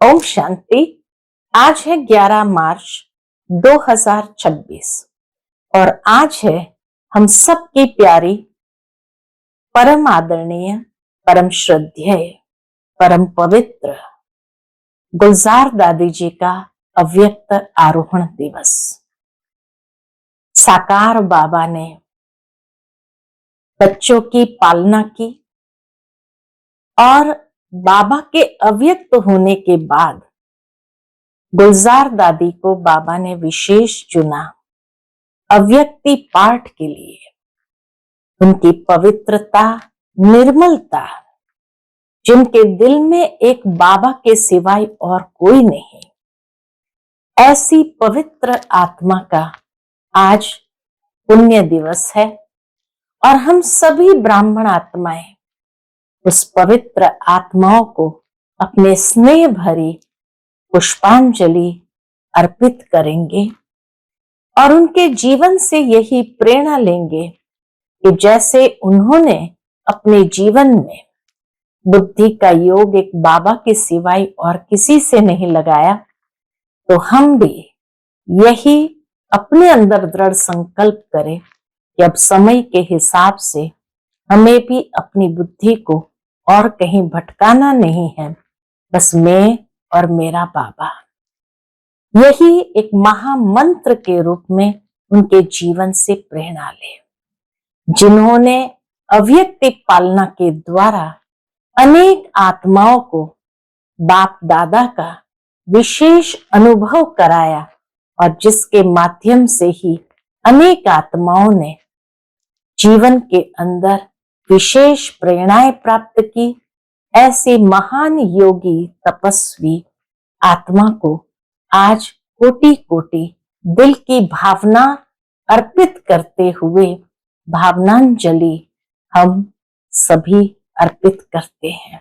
ओम शांति। आज है 11 मार्च 2026 और आज है हम सबकी प्यारी, परम आदरणीय, परम श्रद्धेय, परम पवित्र गुलजार दादी जी का अव्यक्त आरोहण दिवस। साकार बाबा ने बच्चों की पालना की और बाबा के अव्यक्त होने के बाद गुलजार दादी को बाबा ने विशेष चुना अव्यक्ति पाठ के लिए। उनकी पवित्रता, निर्मलता, जिनके दिल में एक बाबा के सिवाय और कोई नहीं, ऐसी पवित्र आत्मा का आज पुण्य दिवस है और हम सभी ब्राह्मण आत्माएं उस पवित्र आत्माओं को अपने स्नेह भरी पुष्पांजलि अर्पित करेंगे और उनके जीवन से यही प्रेरणा लेंगे कि जैसे उन्होंने अपने जीवन में बुद्धि का योग एक बाबा के सिवाय और किसी से नहीं लगाया, तो हम भी यही अपने अंदर दृढ़ संकल्प करें कि अब समय के हिसाब से हमें भी अपनी बुद्धि को और कहीं भटकाना नहीं है, बस मैं और मेरा बाबा। यही एक महामंत्र के रूप में उनके जीवन से प्रेरणा ले, जिन्होंने अव्यक्ति पालना के द्वारा अनेक आत्माओं को बाप दादा का विशेष अनुभव कराया और जिसके माध्यम से ही अनेक आत्माओं ने जीवन के अंदर विशेष प्रेरणाएं प्राप्त की। ऐसे महान योगी तपस्वी आत्मा को आज कोटि कोटि दिल की भावना अर्पित करते हुए भावनांजलि हम सभी अर्पित करते हैं।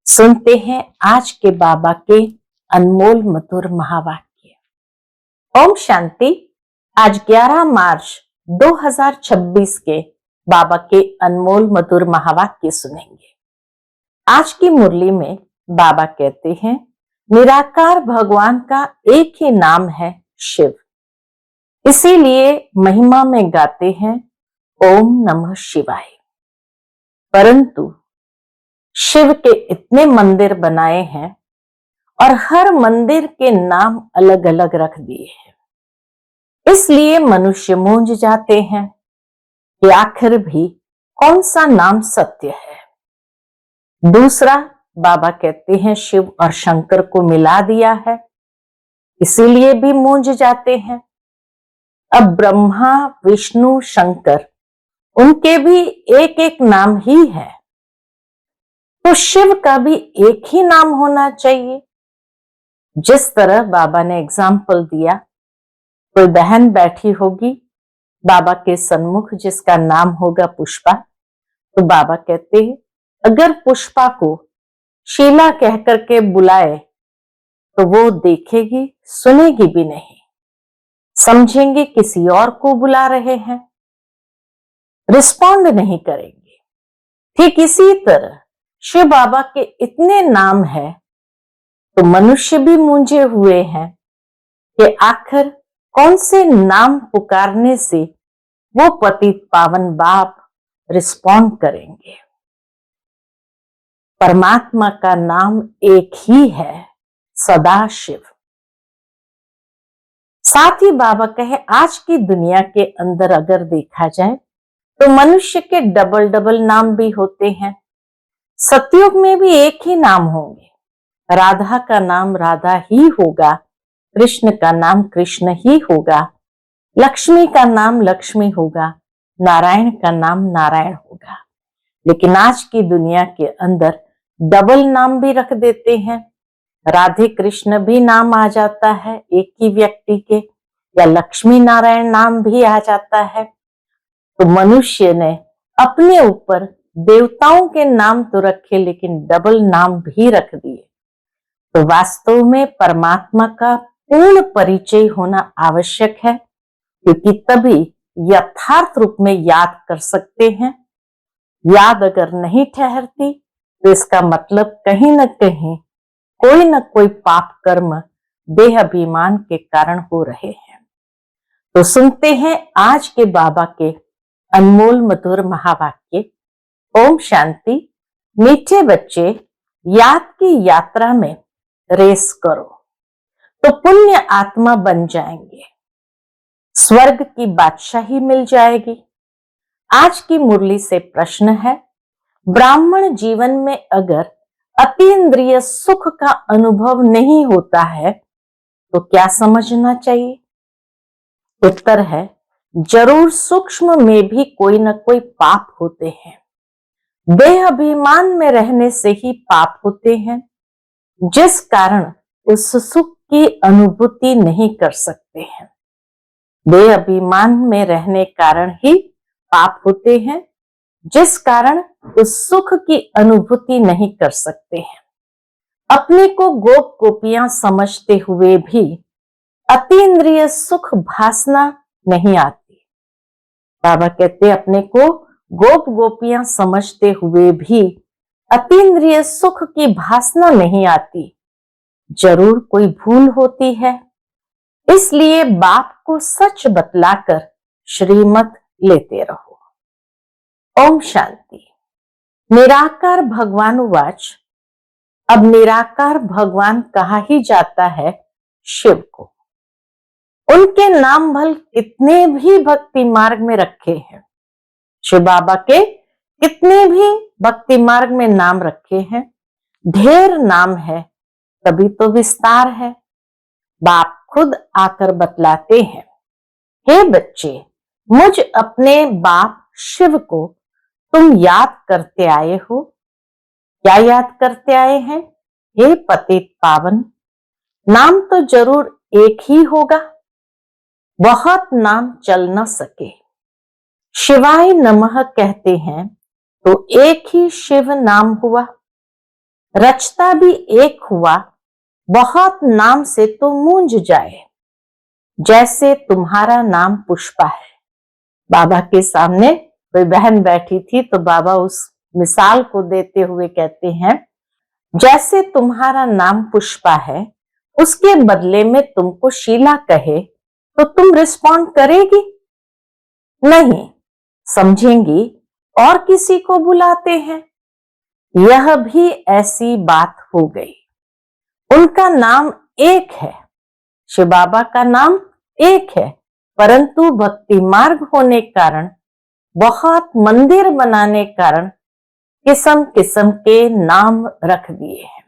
सुनते हैं आज के बाबा के अनमोल मधुर महावाक्य। ओम शांति। आज 11 मार्च 2026 के बाबा के अनमोल मधुर महावाक्य सुनेंगे। आज की मुरली में बाबा कहते हैं, निराकार भगवान का एक ही नाम है शिव, इसीलिए महिमा में गाते हैं ओम नमः शिवाय। परंतु शिव के इतने मंदिर बनाए हैं और हर मंदिर के नाम अलग अलग रख दिए हैं, इसलिए मनुष्य मूंझ जाते हैं कि आखिर भी कौन सा नाम सत्य है। दूसरा, बाबा कहते हैं शिव और शंकर को मिला दिया है, इसीलिए भी मूंझ जाते हैं। अब ब्रह्मा, विष्णु, शंकर, उनके भी एक एक नाम ही है, तो शिव का भी एक ही नाम होना चाहिए। जिस तरह बाबा ने एग्जाम्पल दिया, कोई बहन बैठी होगी बाबा के सन्मुख जिसका नाम होगा पुष्पा, तो बाबा कहते हैं अगर पुष्पा को शीला कहकर के बुलाए तो वो देखेगी, सुनेगी भी नहीं, समझेंगे किसी और को बुला रहे हैं, रिस्पॉन्ड नहीं करेंगे। ठीक इसी तरह शिव बाबा के इतने नाम है तो मनुष्य भी मूंझे हुए हैं कि आखिर कौन से नाम पुकारने से वो पतित पावन बाप रिस्पॉन्ड करेंगे। परमात्मा का नाम एक ही है, सदाशिव। साथ ही बाबा कहे आज की दुनिया के अंदर अगर देखा जाए तो मनुष्य के डबल डबल नाम भी होते हैं। सतयुग में भी एक ही नाम होंगे, राधा का नाम राधा ही होगा, कृष्ण का नाम कृष्ण ही होगा, लक्ष्मी का नाम लक्ष्मी होगा, नारायण का नाम नारायण होगा। लेकिन आज की दुनिया के अंदर डबल नाम भी रख देते हैं, राधे कृष्ण भी नाम आ जाता है एक ही व्यक्ति के, या लक्ष्मी नारायण नाम भी आ जाता है। तो मनुष्य ने अपने ऊपर देवताओं के नाम तो रखे लेकिन डबल नाम भी रख दिए। तो वास्तव में परमात्मा का पूर्ण परिचय होना आवश्यक है, क्योंकि तभी यथार्थ रूप में याद कर सकते हैं। याद अगर नहीं ठहरती तो इसका मतलब कहीं न कहीं कोई न कोई पाप कर्म देह अभिमान के कारण हो रहे हैं। तो सुनते हैं आज के बाबा के अनमोल मधुर महावाक्य। ओम शांति। मीठे बच्चे, याद की यात्रा में रेस करो तो पुण्य आत्मा बन जाएंगे, स्वर्ग की बादशाही मिल जाएगी। आज की मुरली से प्रश्न है, ब्राह्मण जीवन में अगर अतीन्द्रिय सुख का अनुभव नहीं होता है तो क्या समझना चाहिए? उत्तर है, जरूर सूक्ष्म में भी कोई न कोई पाप होते हैं। देह अभिमान में रहने से ही पाप होते हैं, जिस कारण उस सुख की अनुभूति नहीं कर सकते हैं। देह अभिमान में रहने कारण ही पाप होते हैं, जिस कारण उस सुख की अनुभूति नहीं कर सकते हैं। अपने को गोप गोपियां समझते हुए भी अतीन्द्रिय सुख भासना नहीं आती। बाबा कहते अपने को गोप गोपियां समझते हुए भी अतीन्द्रिय सुख की भासना नहीं आती। जरूर कोई भूल होती है, इसलिए बाप को सच बतलाकर श्रीमत लेते रहो। ओम शांति। निराकार भगवान उवाच। अब निराकार भगवान कहा ही जाता है शिव को। उनके नाम भल कितने भी भक्ति मार्ग में रखे हैं, शिव बाबा के कितने भी भक्ति मार्ग में नाम रखे हैं, ढेर नाम है तभी तो विस्तार है। बाप खुद आकर बतलाते हैं, हे बच्चे, मुझ अपने बाप शिव को तुम याद करते आए हो। क्या याद करते आए हैं? हे पतित पावन, नाम तो जरूर एक ही होगा, बहुत नाम चल न सके। शिवाय नमः कहते हैं तो एक ही शिव नाम हुआ, रचता भी एक हुआ, बहुत नाम से तो मूंझ जाए। जैसे तुम्हारा नाम पुष्पा है। बाबा के सामने कोई बहन बैठी थी तो बाबा उस मिसाल को देते हुए कहते हैं, जैसे तुम्हारा नाम पुष्पा है, उसके बदले में तुमको शीला कहे तो तुम रिस्पॉन्ड करेगी? नहीं, समझेंगी और किसी को बुलाते हैं। यह भी ऐसी बात हो गई। उनका नाम एक है, शिव बाबा का नाम एक है, परंतु भक्ति मार्ग होने कारण, बहुत मंदिर बनाने कारण किस्म किस्म के नाम रख दिए हैं।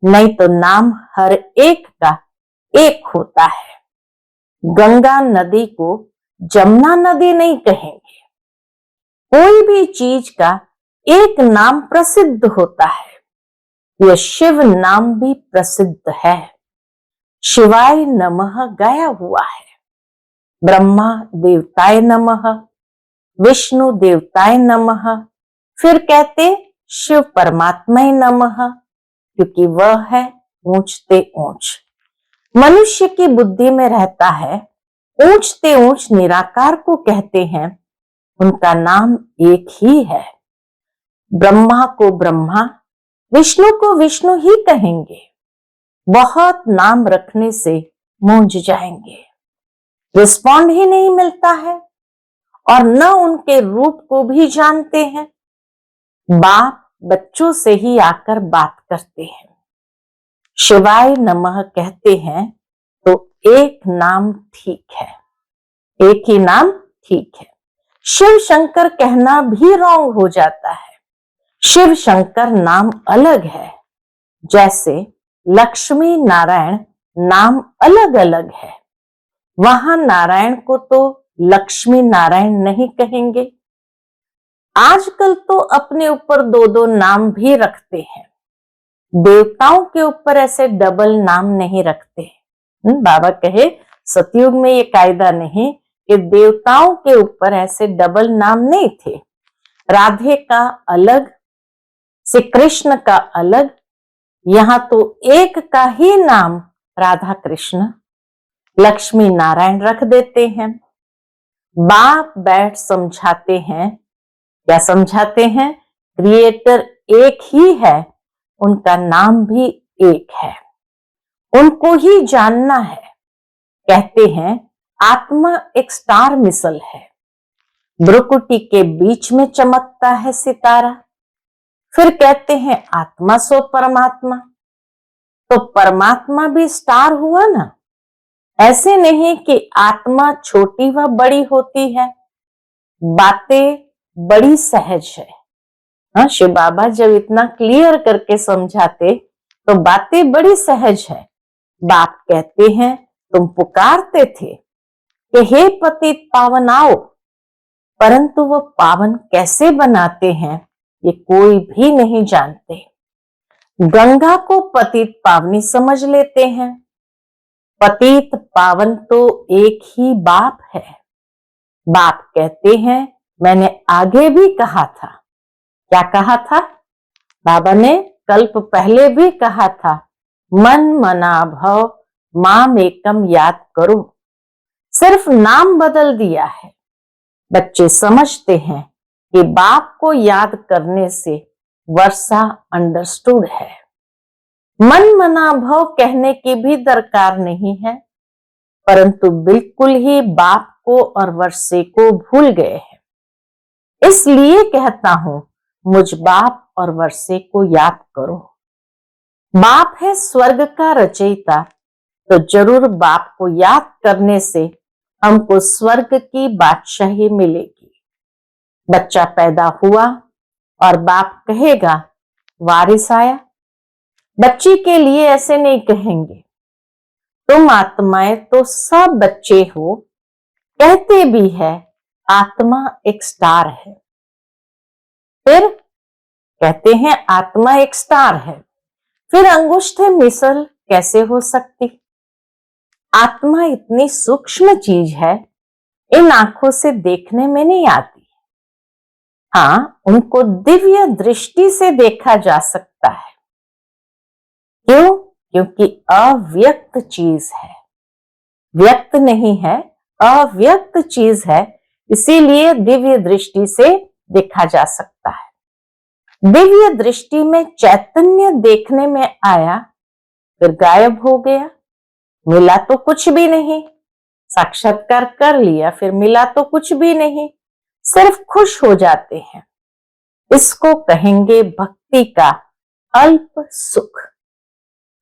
नहीं तो नाम हर एक का एक होता है। गंगा नदी को जमुना नदी नहीं कहेंगे। कोई भी चीज का एक नाम प्रसिद्ध होता है। यह शिव नाम भी प्रसिद्ध है। शिवाय नमः गाया हुआ है। ब्रह्मा देवताय नमः, विष्णु देवताय नमः, फिर कहते शिव परमात्माय नमः, क्योंकि वह है ऊंचते ऊंच। मनुष्य की बुद्धि में रहता है ऊंचते ऊंच निराकार को कहते हैं, उनका नाम एक ही है। ब्रह्मा को ब्रह्मा, विष्णु को विष्णु ही कहेंगे। बहुत नाम रखने से मूंझ जाएंगे, रिस्पॉन्ड ही नहीं मिलता है और न उनके रूप को भी जानते हैं। बाप बच्चों से ही आकर बात करते हैं। शिवाय नमः कहते हैं तो एक नाम ठीक है, एक ही नाम ठीक है। शिव शंकर कहना भी रॉन्ग हो जाता है। शिव शंकर नाम अलग है, जैसे लक्ष्मी नारायण नाम अलग अलग है। वहां नारायण को तो लक्ष्मी नारायण नहीं कहेंगे। आजकल तो अपने ऊपर दो दो नाम भी रखते हैं। देवताओं के ऊपर ऐसे डबल नाम नहीं रखते। बाबा कहे सतयुग में ये कायदा नहीं कि देवताओं के ऊपर ऐसे डबल नाम नहीं थे। राधे का अलग, श्री कृष्ण का अलग, यहाँ तो एक का ही नाम राधा कृष्ण लक्ष्मी नारायण रख देते हैं। बाप बैठ समझाते हैं। क्या समझाते हैं? क्रिएटर एक ही है, उनका नाम भी एक है, उनको ही जानना है। कहते हैं आत्मा एक स्टार मिसल है, भ्रुकुटी के बीच में चमकता है सितारा। फिर कहते हैं आत्मा सो परमात्मा, तो परमात्मा भी स्टार हुआ ना। ऐसे नहीं कि आत्मा छोटी व बड़ी होती है, बातें बड़ी सहज है। हाँ, शिव बाबा जब इतना क्लियर करके समझाते तो बातें बड़ी सहज है। बाप कहते हैं तुम पुकारते थे कि हे पतित पावन आओ, परंतु वो पावन कैसे बनाते हैं ये कोई भी नहीं जानते। गंगा को पतित पावनी समझ लेते हैं, पतित पावन तो एक ही बाप है। बाप कहते हैं मैंने आगे भी कहा था। क्या कहा था? बाबा ने कल्प पहले भी कहा था, मन मना भव माम एकम याद करो। सिर्फ नाम बदल दिया है। बच्चे समझते हैं कि बाप को याद करने से वर्षा अंडरस्टूड है। मन मना भव कहने की भी दरकार नहीं है, परंतु बिल्कुल ही बाप को और वर्षे को भूल गए हैं। इसलिए कहता हूं मुझ बाप और वर्षे को याद करो। बाप है स्वर्ग का रचयिता, तो जरूर बाप को याद करने से हमको स्वर्ग की बादशाही मिलेगी। बच्चा पैदा हुआ और बाप कहेगा वारिस आया। बच्ची के लिए ऐसे नहीं कहेंगे, तुम आत्माएं तो सब बच्चे हो। कहते भी है आत्मा एक स्टार है। फिर कहते हैं आत्मा एक स्टार है, फिर अंगुष्ठे मिसल कैसे हो सकती? आत्मा इतनी सूक्ष्म चीज है, इन आंखों से देखने में नहीं आती। हाँ, उनको दिव्य दृष्टि से देखा जा सकता है। क्यों? क्योंकि अव्यक्त चीज है, व्यक्त नहीं है, अव्यक्त चीज है, इसीलिए दिव्य दृष्टि से देखा जा सकता है। दिव्य दृष्टि में चैतन्य देखने में आया, फिर गायब हो गया, मिला तो कुछ भी नहीं। साक्षात्कार कर लिया, फिर मिला तो कुछ भी नहीं, सिर्फ खुश हो जाते हैं। इसको कहेंगे भक्ति का अल्प सुख।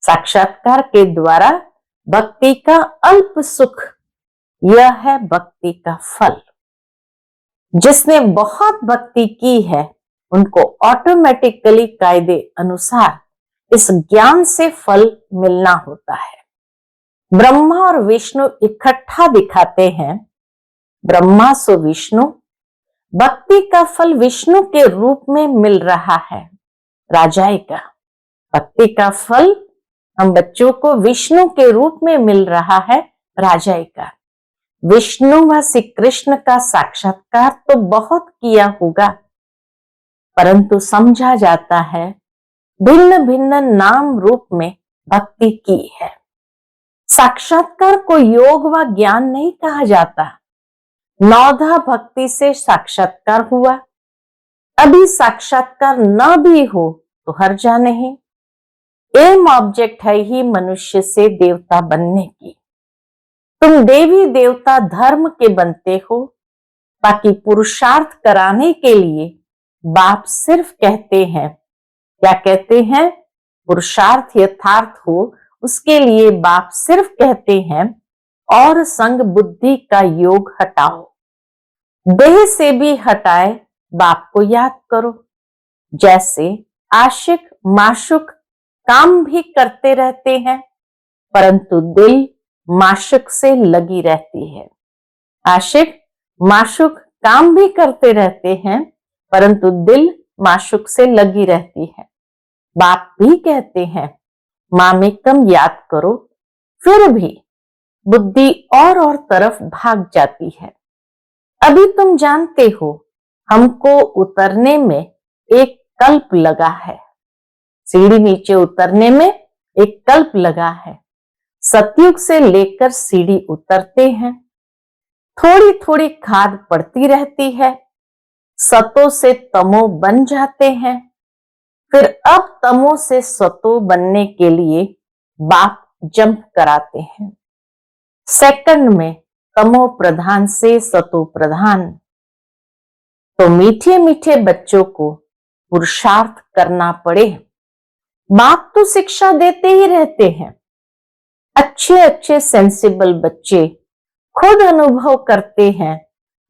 साक्षात्कार के द्वारा भक्ति का अल्प सुख, यह है भक्ति का फल। जिसने बहुत भक्ति की है उनको ऑटोमेटिकली कायदे अनुसार इस ज्ञान से फल मिलना होता है। ब्रह्मा और विष्णु इकट्ठा दिखाते हैं, ब्रह्मा सो विष्णु। भक्ति का फल विष्णु के रूप में मिल रहा है, राजाई का। भक्ति का फल हम बच्चों को विष्णु के रूप में मिल रहा है, राजाई का। विष्णु व श्री कृष्ण का साक्षात्कार तो बहुत किया होगा, परंतु समझा जाता है भिन्न भिन्न नाम रूप में भक्ति की है। साक्षात्कार को योग व ज्ञान नहीं कहा जाता। नौधा भक्ति से साक्षात्कार हुआ, अभी साक्षात्कार न भी हो तो हर्जा नहीं। एम ऑब्जेक्ट है ही मनुष्य से देवता बनने की। तुम देवी देवता धर्म के बनते हो, बाकी पुरुषार्थ कराने के लिए बाप सिर्फ कहते हैं, क्या कहते हैं? पुरुषार्थ यथार्थ हो उसके लिए बाप सिर्फ कहते हैं और संग बुद्धि का योग हटाओ। देह से भी हटाए बाप को याद करो। जैसे आशिक माशुक काम भी करते रहते हैं, परंतु दिल माशुक से लगी रहती है। आशिक माशुक काम भी करते रहते हैं, परंतु दिल माशुक से लगी रहती है। बाप भी कहते हैं मामेकम याद करो, फिर भी बुद्धि और तरफ भाग जाती है। अभी तुम जानते हो हमको उतरने में एक कल्प लगा है, सीढ़ी नीचे उतरने में एक कल्प लगा है। सतयुग से लेकर सीढ़ी उतरते हैं, थोड़ी थोड़ी खाद पड़ती रहती है, सतो से तमो बन जाते हैं। फिर अब तमो से सतो बनने के लिए बाप जंप कराते हैं। सेकंड में तमो प्रधान से सतो प्रधान। तो मीठे मीठे बच्चों को पुरुषार्थ करना पड़े। बाप तो शिक्षा देते ही रहते हैं। अच्छे अच्छे सेंसिबल बच्चे खुद अनुभव करते हैं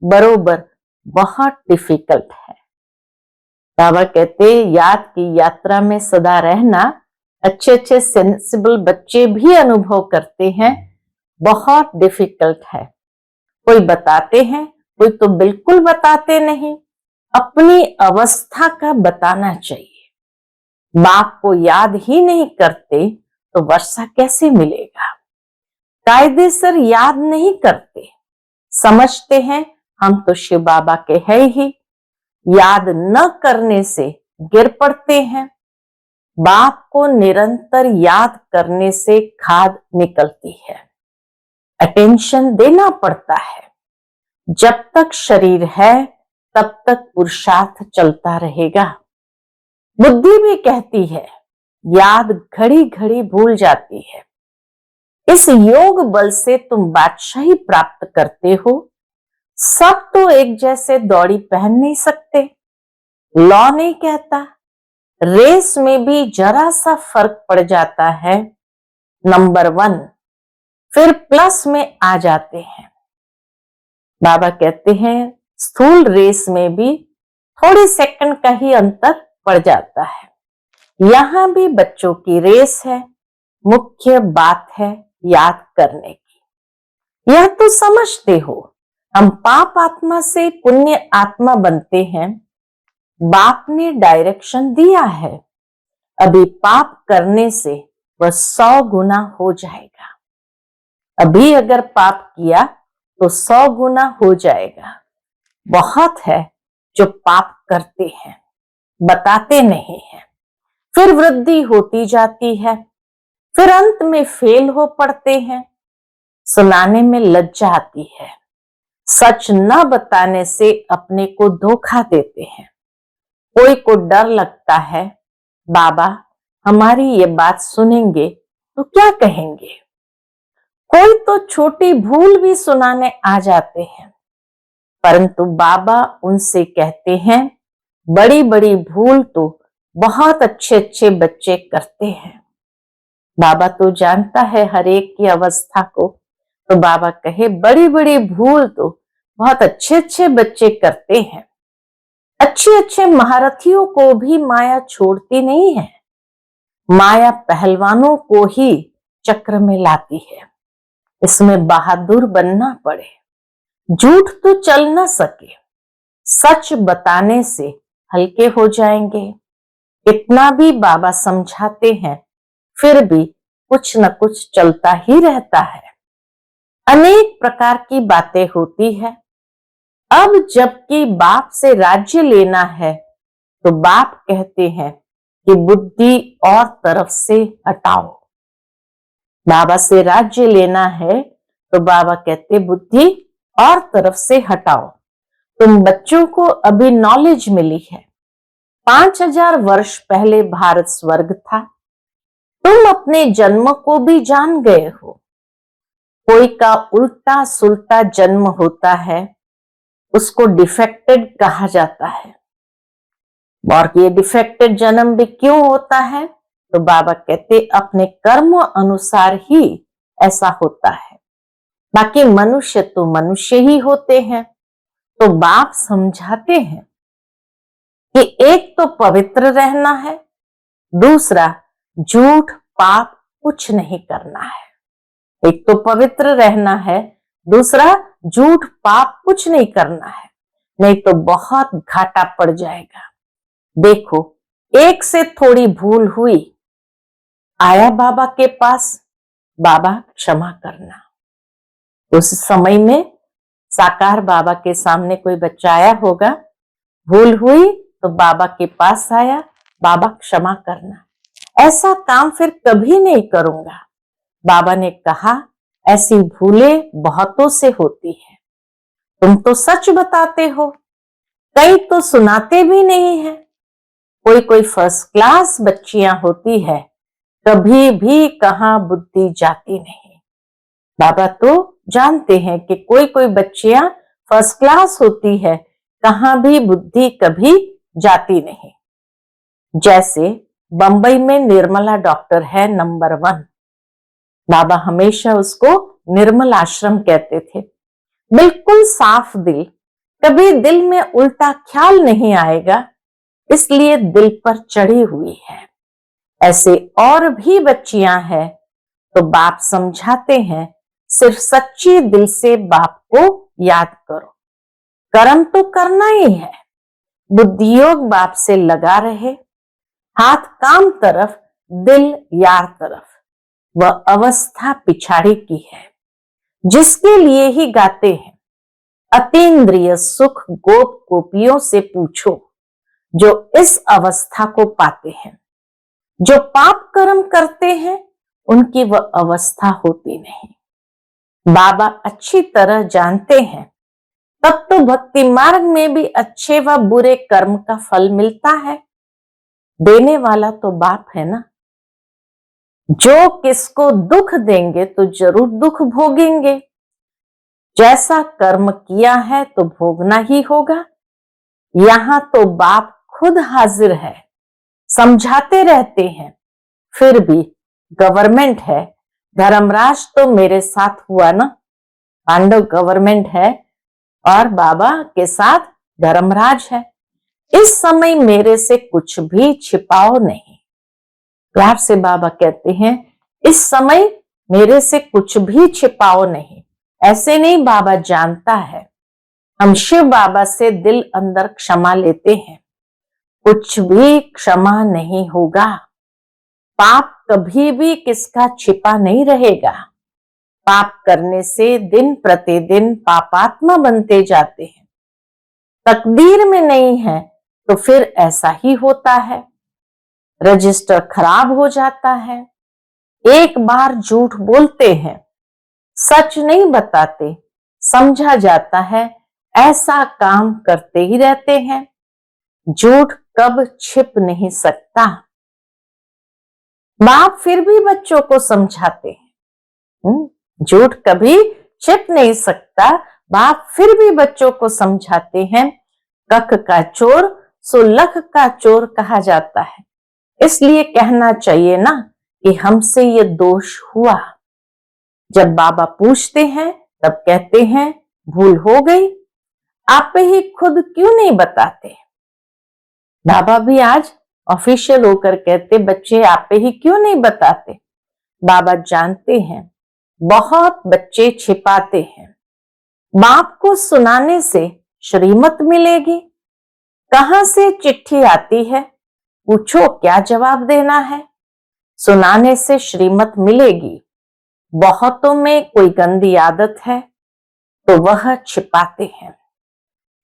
बरोबर बहुत डिफिकल्ट है। बाबा कहते याद की यात्रा में सदा रहना। अच्छे अच्छे सेंसिबल बच्चे भी अनुभव करते हैं बहुत डिफिकल्ट है। कोई बताते हैं, कोई तो बिल्कुल बताते नहीं। अपनी अवस्था का बताना चाहिए। बाप को याद ही नहीं करते तो वर्षा कैसे मिलेगा। कायदेसर याद नहीं करते, समझते हैं हम तो शिव बाबा के है ही। याद न करने से गिर पड़ते हैं। बाप को निरंतर याद करने से खाद निकलती है। अटेंशन देना पड़ता है। जब तक शरीर है तब तक पुरुषार्थ चलता रहेगा। बुद्धि भी कहती है, याद घड़ी घड़ी भूल जाती है। इस योग बल से तुम बादशाही प्राप्त करते हो। सब तो एक जैसे दौड़ी पहन नहीं सकते। लॉ नहीं कहता। रेस में भी जरा सा फर्क पड़ जाता है। नंबर 1 फिर प्लस में आ जाते हैं। बाबा कहते हैं स्थूल रेस में भी थोड़े सेकंड का ही अंतर पड़ जाता है। यहां भी बच्चों की रेस है। मुख्य बात है याद करने की। यह तो समझते हो हम पाप आत्मा से पुण्य आत्मा बनते हैं। बाप ने डायरेक्शन दिया है। अभी पाप करने से वह 100 गुना हो जाएगा। अभी अगर पाप किया तो 100 गुना हो जाएगा। बहुत है जो पाप करते हैं, बताते नहीं हैं। फिर वृद्धि होती जाती है। फिर अंत में फेल हो पड़ते हैं। सुनाने में लज्जा आती है। सच न बताने से अपने को धोखा देते हैं। कोई को डर लगता है बाबा हमारी ये बात सुनेंगे तो क्या कहेंगे। कोई तो छोटी भूल भी सुनाने आ जाते हैं, परंतु बाबा उनसे कहते हैं बड़ी बड़ी भूल तो बहुत अच्छे अच्छे बच्चे करते हैं। बाबा तो जानता है हर एक की अवस्था को। तो बाबा कहे बड़ी बड़ी भूल तो बहुत अच्छे अच्छे बच्चे करते हैं। अच्छे अच्छे महारथियों को भी माया छोड़ती नहीं है। माया पहलवानों को ही चक्र में लाती है। इसमें बहादुर बनना पड़े। झूठ तो चल न सके। सच बताने से हल्के हो जाएंगे। इतना भी बाबा समझाते हैं, फिर भी कुछ न कुछ चलता ही रहता है। अनेक प्रकार की बातें होती है। अब जबकि बाप से राज्य लेना है तो बाप कहते हैं कि बुद्धि और तरफ से हटाओ। बाबा से राज्य लेना है तो बाबा कहते बुद्धि और तरफ से हटाओ। तुम बच्चों को अभी नॉलेज मिली है। 5000 वर्ष पहले भारत स्वर्ग था। तुम अपने जन्म को भी जान गए हो। कोई का उल्टा सुल्टा जन्म होता है, उसको डिफेक्टेड कहा जाता है। और ये डिफेक्टेड जन्म भी क्यों होता है तो बाबा कहते अपने कर्म अनुसार ही ऐसा होता है। बाकी मनुष्य तो मनुष्य ही होते हैं। तो बाप समझाते हैं कि एक तो पवित्र रहना है, दूसरा झूठ पाप कुछ नहीं करना है। एक तो पवित्र रहना है, दूसरा झूठ पाप कुछ नहीं करना है, नहीं तो बहुत घाटा पड़ जाएगा। देखो एक से थोड़ी भूल हुई, आया बाबा के पास, बाबा क्षमा करना। उस समय में साकार बाबा के सामने कोई बच्चा आया होगा, भूल हुई तो बाबा के पास आया, बाबा क्षमा करना। ऐसा काम फिर कभी नहीं करूंगा। बाबा ने कहा ऐसी भूलें बहुतों से होती है। तुम तो सच बताते हो, कई तो सुनाते भी नहीं है। कोई कोई फर्स्ट क्लास बच्चियां होती है, कभी भी कहाँ बुद्धि जाती नहीं। बाबा तो जानते हैं कि कोई कोई बच्चियां फर्स्ट क्लास होती है, कहाँ भी बुद्धि कभी जाती नहीं। जैसे बंबई में निर्मला डॉक्टर है नंबर 1। बाबा हमेशा उसको निर्मल आश्रम कहते थे। बिल्कुल साफ दिल, कभी दिल में उल्टा ख्याल नहीं आएगा, इसलिए दिल पर चढ़ी हुई है। ऐसे और भी बच्चियां हैं, तो बाप समझाते हैं सिर्फ सच्ची दिल से बाप को याद करो। कर्म तो करना ही है, बुद्धियोग बाप से लगा रहे, हाथ काम तरफ, दिल यार तरफ। वह अवस्था पिछाड़ी की है, जिसके लिए ही गाते हैं। अतीन्द्रिय सुख गोप गोपियों से पूछो, जो इस अवस्था को पाते हैं। जो पाप कर्म करते हैं, उनकी वह अवस्था होती नहीं। बाबा अच्छी तरह जानते हैं, तब तो भक्ति मार्ग में भी अच्छे व बुरे कर्म का फल मिलता है। देने वाला तो बाप है ना। जो किसको दुख देंगे तो जरूर दुख भोगेंगे। जैसा कर्म किया है तो भोगना ही होगा। यहां तो बाप खुद हाजिर है, समझाते रहते हैं। फिर भी गवर्नमेंट है, धर्मराज तो मेरे साथ हुआ ना। पांडव गवर्नमेंट है और बाबा के साथ धर्मराज है। इस समय मेरे से कुछ भी छिपाओ नहीं। प्यार से बाबा कहते हैं, इस समय मेरे से कुछ भी छिपाओ नहीं। ऐसे नहीं, बाबा जानता है। हम शिव बाबा से दिल अंदर क्षमा लेते हैं, कुछ भी क्षमा नहीं होगा। पाप कभी भी किसका छिपा नहीं रहेगा। पाप करने से दिन प्रतिदिन पापात्मा बनते जाते हैं। तकदीर में नहीं है तो फिर ऐसा ही होता है। रजिस्टर खराब हो जाता है। एक बार झूठ बोलते हैं, सच नहीं बताते, समझा जाता है ऐसा काम करते ही रहते हैं। झूठ कब छिप नहीं सकता। बाप फिर भी बच्चों को समझाते हैं, झूठ कभी छिप नहीं सकता। बाप फिर भी बच्चों को समझाते हैं। कख का चोर सो लख का चोर कहा जाता है, इसलिए कहना चाहिए ना कि हमसे ये दोष हुआ। जब बाबा पूछते हैं तब कहते हैं भूल हो गई, आप ही खुद क्यों नहीं बताते। बाबा भी आज ऑफिशियल होकर कहते, बच्चे आप ही क्यों नहीं बताते। बाबा जानते हैं बहुत बच्चे छिपाते हैं। बाप को सुनाने से श्रीमत मिलेगी। कहां से चिट्ठी आती है, पूछो क्या जवाब देना है। सुनाने से श्रीमत मिलेगी। बहुतों में कोई गंदी आदत है तो वह छिपाते हैं।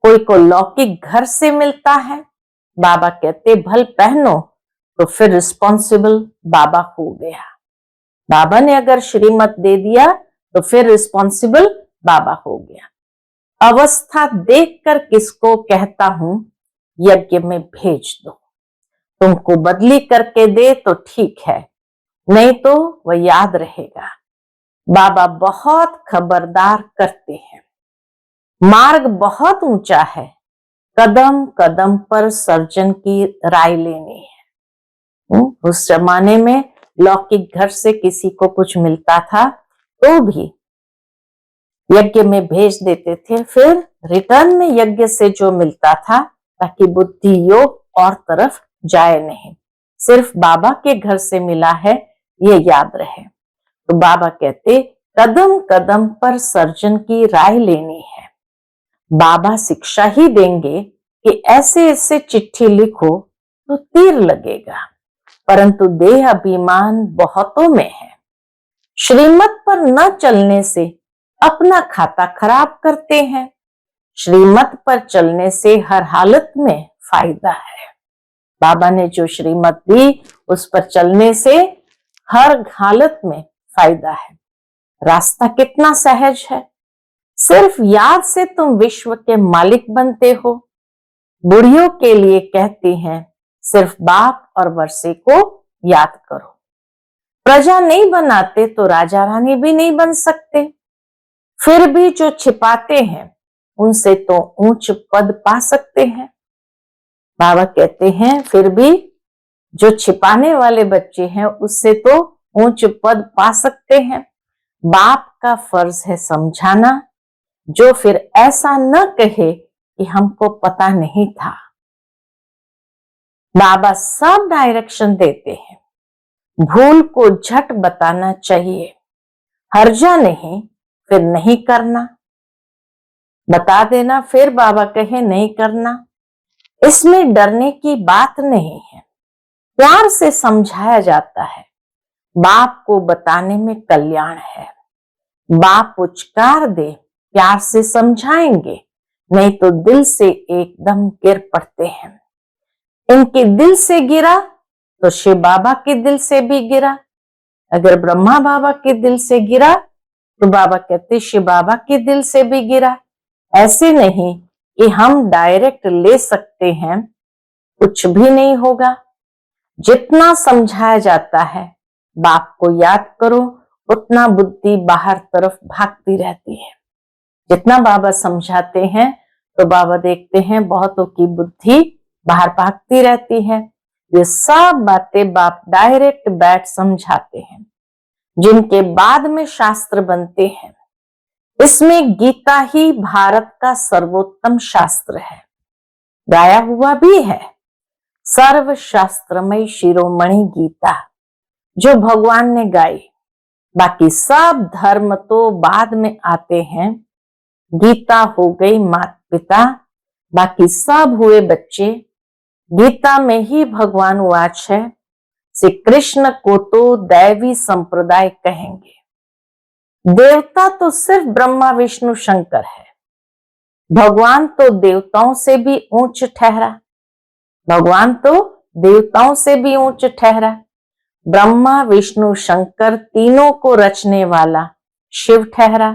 कोई को लौकिक घर से मिलता है, बाबा कहते भल पहनो, तो फिर रिस्पॉन्सिबल बाबा हो गया। बाबा ने अगर श्रीमत दे दिया तो फिर रिस्पॉन्सिबल बाबा हो गया। अवस्था देखकर किसको कहता हूं यज्ञ में भेज दो। तुमको बदली करके दे तो ठीक है, नहीं तो वह याद रहेगा। बाबा बहुत खबरदार करते हैं। मार्ग बहुत ऊंचा है, कदम कदम पर सर्जन की राय लेनी है। उस जमाने में लौकिक घर से किसी को कुछ मिलता था तो भी यज्ञ में भेज देते थे, फिर रिटर्न में यज्ञ से जो मिलता था, ताकि बुद्धि योग और तरफ जाए नहीं। सिर्फ बाबा के घर से मिला है ये याद रहे। तो बाबा कहते कदम कदम पर सर्जन की राय लेनी है। बाबा शिक्षा ही देंगे कि ऐसे ऐसे चिट्ठी लिखो तो तीर लगेगा, परंतु देह अभिमान बहुतों में है। श्रीमत पर न चलने से अपना खाता खराब करते हैं। श्रीमत पर चलने से हर हालत में फायदा है। बाबा ने जो श्रीमत दी उस पर चलने से हर हालत में फायदा है। रास्ता कितना सहज है, सिर्फ याद से तुम विश्व के मालिक बनते हो। बुढ़ियों के लिए कहती हैं सिर्फ बाप और वर्षे को याद करो। प्रजा नहीं बनाते तो राजा रानी भी नहीं बन सकते। फिर भी जो छिपाते हैं उनसे तो ऊंच पद पा सकते हैं। बाबा कहते हैं फिर भी जो छिपाने वाले बच्चे हैं उससे तो ऊंच पद पा सकते हैं। बाप का फर्ज है समझाना, जो फिर ऐसा न कहे कि हमको पता नहीं था। बाबा सब डायरेक्शन देते हैं। भूल को झट बताना चाहिए, हर्जा नहीं फिर नहीं करना। बता देना फिर बाबा कहे नहीं करना, इसमें डरने की बात नहीं है। प्यार से समझाया जाता है। बाप को बताने में कल्याण है। बाप उचकार दे प्यार से समझाएंगे, नहीं तो दिल से एकदम गिर पड़ते हैं। इनके दिल से गिरा तो शिव बाबा के दिल से भी गिरा। अगर ब्रह्मा बाबा के दिल से गिरा तो बाबा कहते शिव बाबा के दिल से भी गिरा। ऐसे नहीं कि हम डायरेक्ट ले सकते हैं, कुछ भी नहीं होगा। जितना समझाया जाता है बाप को याद करो, उतना बुद्धि बाहर तरफ भागती रहती है। जितना बाबा समझाते हैं तो बाबा देखते हैं बहुतों की बुद्धि बाहर भागती रहती है। ये सब बातें बाप डायरेक्ट बैठ समझाते हैं, जिनके बाद में शास्त्र बनते हैं। इसमें गीता ही भारत का सर्वोत्तम शास्त्र है, गाया हुआ भी है। सर्व शास्त्रमय शिरोमणि गीता जो भगवान ने गाई। बाकी सब धर्म तो बाद में आते हैं। गीता हो गई माता पिता, बाकी सब हुए बच्चे। गीता में ही भगवान वाच है, श्री कृष्ण को तो दैवी संप्रदाय कहेंगे। देवता तो सिर्फ ब्रह्मा विष्णु शंकर है। भगवान तो देवताओं से भी ऊंच ठहरा। भगवान तो देवताओं से भी ऊंच ठहरा। ब्रह्मा विष्णु शंकर तीनों को रचने वाला शिव ठहरा।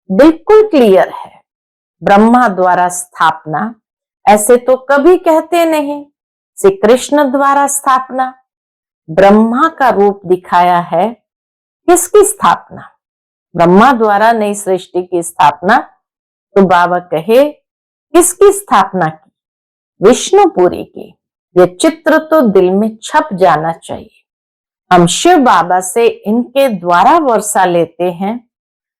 बिल्कुल क्लियर है। ब्रह्मा द्वारा स्थापना ऐसे तो कभी कहते नहीं, श्री कृष्ण द्वारा स्थापना। ब्रह्मा का रूप दिखाया है, किसकी स्थापना? ब्रह्मा द्वारा नई सृष्टि की स्थापना। तो बाबा कहे किसकी स्थापना की? विष्णुपुरी की। ये चित्र तो दिल में छप जाना चाहिए। हम शिव बाबा से इनके द्वारा वर्षा लेते हैं।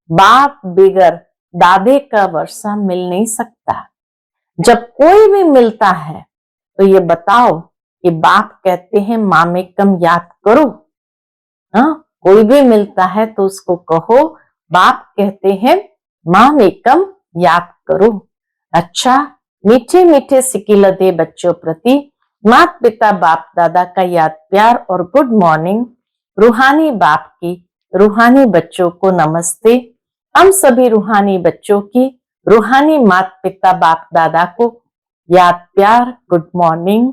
बाप बिगर दादे का वर्षा मिल नहीं सकता। जब कोई भी मिलता है तो ये बताओ कि बाप कहते हैं मामेकम याद करो। कोई भी मिलता है तो उसको कहो बाप कहते हैं मामेकम याद करो। अच्छा, मीठे मीठे सिकिलते बच्चों प्रति माता पिता बाप दादा का याद प्यार और गुड मॉर्निंग। रूहानी बाप की रूहानी बच्चों को नमस्ते। हम सभी रूहानी बच्चों की रूहानी माता पिता बाप दादा को याद प्यार गुड मॉर्निंग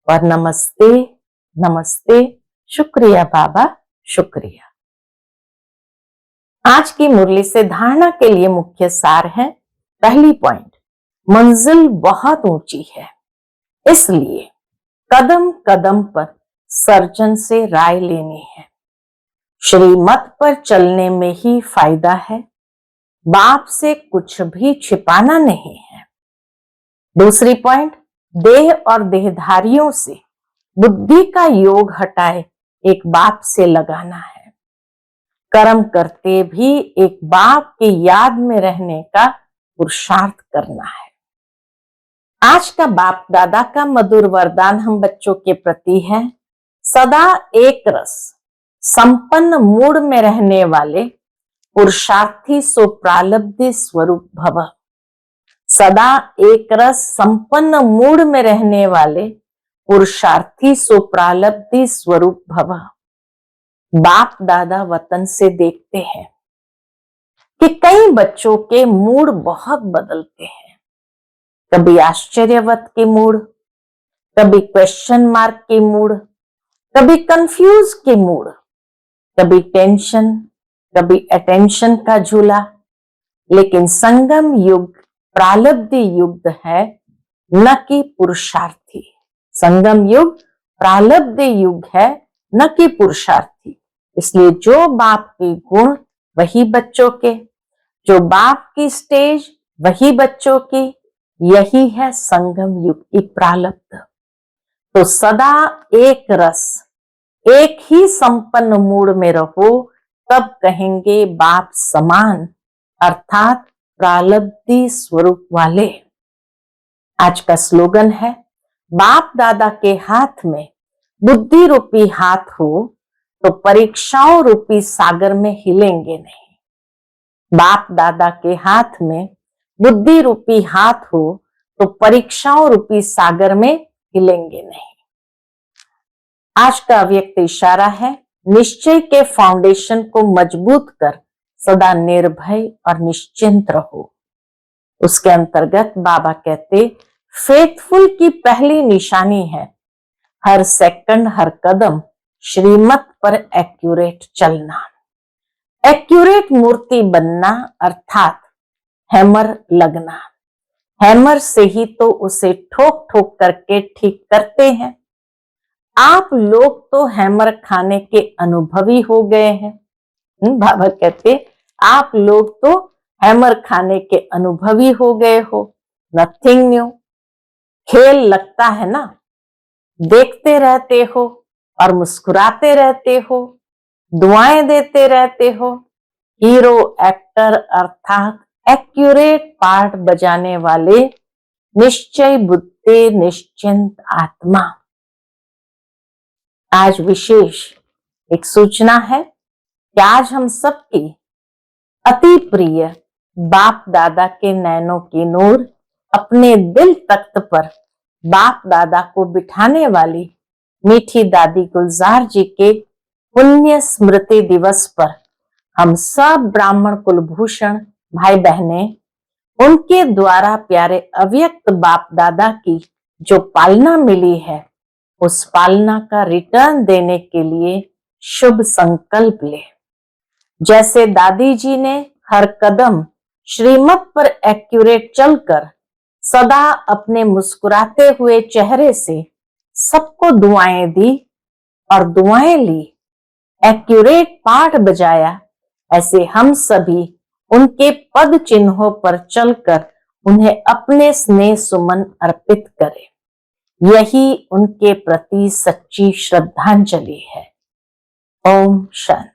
और नमस्ते नमस्ते। शुक्रिया बाबा, शुक्रिया। आज की मुरली से धारणा के लिए मुख्य सार है। पहली पॉइंट, मंजिल बहुत ऊंची है, इसलिए कदम कदम पर सर्जन से राय लेनी है। श्रीमत पर चलने में ही फायदा है, बाप से कुछ भी छिपाना नहीं है। दूसरी पॉइंट, देह और देहधारियों से बुद्धि का योग हटाए एक बाप से लगाना है। कर्म करते भी एक बाप की याद में रहने का पुरुषार्थ करना है। आज का बाप दादा का मधुर वरदान हम बच्चों के प्रति है। सदा एक रस संपन्न मूड में रहने वाले पुरुषार्थी सो प्रालब्धि स्वरूप भव। सदा एक रस संपन्न मूड में रहने वाले पुरुषार्थी सो प्रालब्धि स्वरूप भव। बाप दादा वतन से देखते हैं कि कई बच्चों के मूड बहुत बदलते हैं। कभी आश्चर्यवत के मूड, कभी क्वेश्चन मार्क के मूड, कभी कंफ्यूज के मूड, कभी टेंशन, कभी अटेंशन का झूला। लेकिन संगम युग प्रालब्धि युग है, न कि पुरुषार्थी। संगम युग प्रारब्ध युग है, न कि पुरुषार्थी। इसलिए जो बाप के गुण वही बच्चों के, जो बाप की स्टेज वही बच्चों की, यही है संगम युग की प्रारब्ध। तो सदा एक रस, एक ही संपन्न मूड में रहो, तब कहेंगे बाप समान, अर्थात प्रारब्धी स्वरूप वाले। आज का स्लोगन है, बाप दादा के हाथ में बुद्धि रूपी हाथ हो तो परीक्षाओं रूपी सागर में हिलेंगे नहीं। बाप दादा के हाथ में बुद्धि रूपी हाथ हो तो परीक्षाओं रूपी सागर में हिलेंगे नहीं। आज का अव्यक्त इशारा है, निश्चय के फाउंडेशन को मजबूत कर सदा निर्भय और निश्चिंत रहो। उसके अंतर्गत बाबा कहते, फेथफुल की पहली निशानी है हर सेकंड हर कदम श्रीमत पर एक्यूरेट चलना। एक्यूरेट मूर्ति बनना अर्थात हैमर लगना। हैमर से ही तो उसे ठोक ठोक करके ठीक करते हैं। आप लोग तो हैमर खाने के अनुभवी हो गए हैं। बाबा कहते, आप लोग तो हैमर खाने के अनुभवी हो गए हो। Nothing new. खेल लगता है ना, देखते रहते हो और मुस्कुराते रहते हो, दुआएं देते रहते हो। हीरो एक्टर अर्थात एक्यूरेट पार्ट बजाने वाले निश्चय बुद्धि निश्चिंत आत्मा। आज विशेष एक सूचना है कि आज हम सबकी अति प्रिय बाप दादा के नैनों की नूर अपने दिल तख्त पर बाप दादा को बिठाने वाली मीठी दादी गुलजार जी के पुण्य स्मृति दिवस पर हम सब ब्राह्मण कुलभूषण भाई बहने उनके द्वारा प्यारे अव्यक्त बाप दादा की जो पालना मिली है, उस पालना का रिटर्न देने के लिए शुभ संकल्प ले। जैसे दादी जी ने हर कदम श्रीमत पर एक्यूरेट चलकर सदा अपने मुस्कुराते हुए चेहरे से सबको दुआएं दी और दुआएं ली, एक्यूरेट पाठ बजाया, ऐसे हम सभी उनके पद चिन्हों पर चलकर उन्हें अपने स्नेह सुमन अर्पित करें। यही उनके प्रति सच्ची श्रद्धांजलि है। ओम शांति।